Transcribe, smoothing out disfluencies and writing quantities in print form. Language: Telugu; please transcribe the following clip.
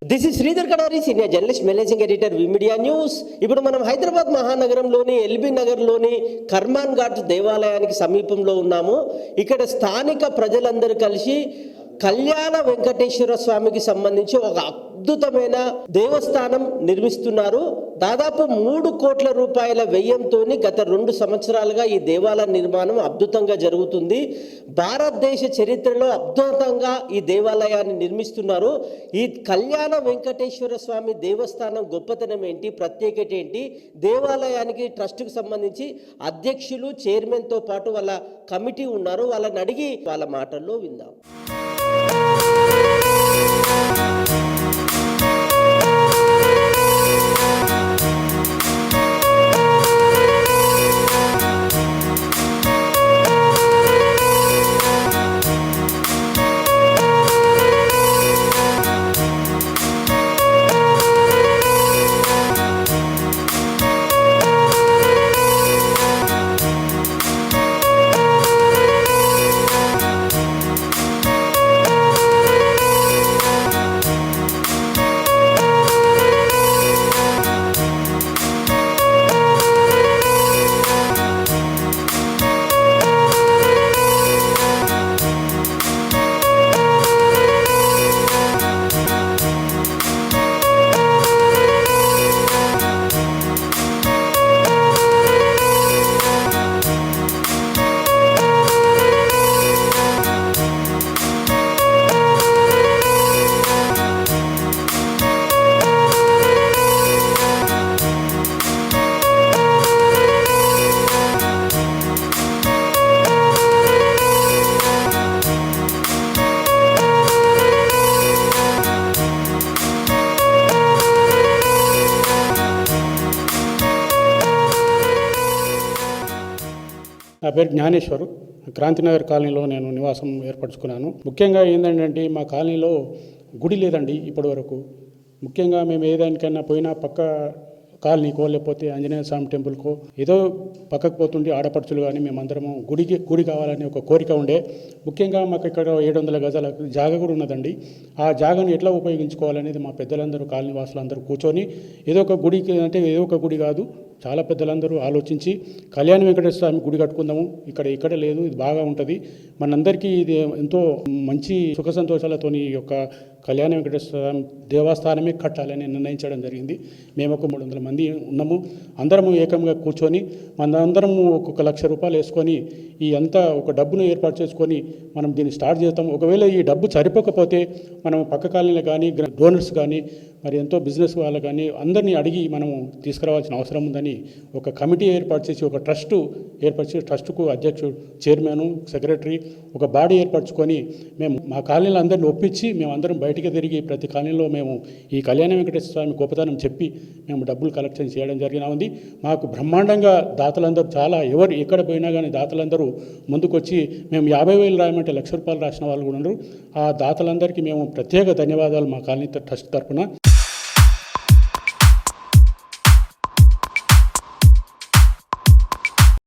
This is Sridhar Kadari, senior journalist, managing editor, V Media news. ఇప్పుడు మనం హైదరాబాద్ మహానగరంలోని ఎల్బీ నగర్లోని కర్మాన్ ఘాట్ దేవాలయానికి సమీపంలో ఉన్నాము. ఇక్కడ స్థానిక ప్రజలందరూ కలిసి కళ్యాణ వెంకటేశ్వర స్వామికి సంబంధించి ఒక అద్భుతమైన దేవస్థానం నిర్మిస్తున్నారు. దాదాపు 3 కోట్ల రూపాయల వ్యయంతో గత 2 సంవత్సరాలుగా ఈ దేవాలయ నిర్మాణం అద్భుతంగా జరుగుతుంది. భారతదేశ చరిత్రలో అద్భుతంగా ఈ దేవాలయాన్ని నిర్మిస్తున్నారు. ఈ కళ్యాణ వెంకటేశ్వర స్వామి దేవస్థానం గొప్పతనం ఏంటి, ప్రత్యేకత ఏంటి, దేవాలయానికి ట్రస్ట్కి సంబంధించి అధ్యక్షులు, చైర్మన్తో పాటు వాళ్ళ కమిటీ ఉన్నారు. వాళ్ళని అడిగి వాళ్ళ మాటల్లో విందాం. నా పేరు జ్ఞానేశ్వరు. క్రాంతినగర్ కాలనీలో నేను నివాసం ఏర్పరచుకున్నాను. ముఖ్యంగా ఏంటంటే మా కాలనీలో గుడి లేదండి ఇప్పటి వరకు. ముఖ్యంగా మేము ఏదానికైనా పోయినా పక్క కాలనీకో లేకపోతే ఆంజనేయ స్వామి టెంపుల్కో ఏదో పక్కకు పోతుండే ఆడపడుచులు కానీ మేమందరము గుడి కావాలని ఒక కోరిక ఉండే. ముఖ్యంగా మాకు ఇక్కడ 700 గజాల జాగ కూడా ఉన్నదండి. ఆ జాగను ఎట్లా ఉపయోగించుకోవాలనేది మా పెద్దలందరూ, కాలనీ వాసులందరూ కూర్చొని ఏదో ఒక గుడికి అంటే ఏదో ఒక గుడి కాదు, చాలా పెద్దలందరూ ఆలోచించి కళ్యాణ వెంకటేశ్వర స్వామి గుడి కట్టుకుందాము, ఇక్కడ లేదు, ఇది బాగా ఉంటుంది, మనందరికీ ఇది ఎంతో మంచి సుఖ సంతోషాలతో ఈ యొక్క కళ్యాణ వెంకటేశ్వర స్వామి దేవస్థానమే కట్టాలని నిర్ణయించడం జరిగింది. మేము ఒక 300 మంది ఉన్నాము. అందరము ఏకంగా కూర్చొని మనందరము ఒక్కొక్క ₹1,00,000 వేసుకొని ఈ అంతా ఒక డబ్బును ఏర్పాటు చేసుకొని మనం దీన్ని స్టార్ట్ చేస్తాం. ఒకవేళ ఈ డబ్బు సరిపోకపోతే మనం పక్క కాలనీలు కానీ డోనర్స్ కానీ మరి ఎంతో బిజినెస్ వాళ్ళు కానీ అందరినీ అడిగి మనము తీసుకురావాల్సిన అవసరం ఉందని ఒక కమిటీ ఏర్పాటు చేసి ఒక ట్రస్టుకు అధ్యక్షుడు, చైర్మన్, సెక్రటరీ, ఒక బాడీ ఏర్పరచుకొని మేము మా కాలనీలో అందరిని ఒప్పించి మేము అందరం బయటికి తిరిగి ప్రతి కాలనీలో మేము ఈ కళ్యాణ వెంకటేశ్వర స్వామి గొప్పతనం చెప్పి మేము డబ్బులు కలెక్షన్ చేయడం జరిగినది. మాకు బ్రహ్మాండంగా దాతలందరూ ఎవరు ఎక్కడ పోయినా కానీ దాతలందరూ ముందుకొచ్చి మేము 50,000 రాయమంటే ₹1,00,000 రాసిన వాళ్ళు కూడా ఉన్నారు. ఆ దాతలందరికీ మేము ప్రత్యేక ధన్యవాదాలు మా కాలనీ ట్రస్ట్ తరఫున.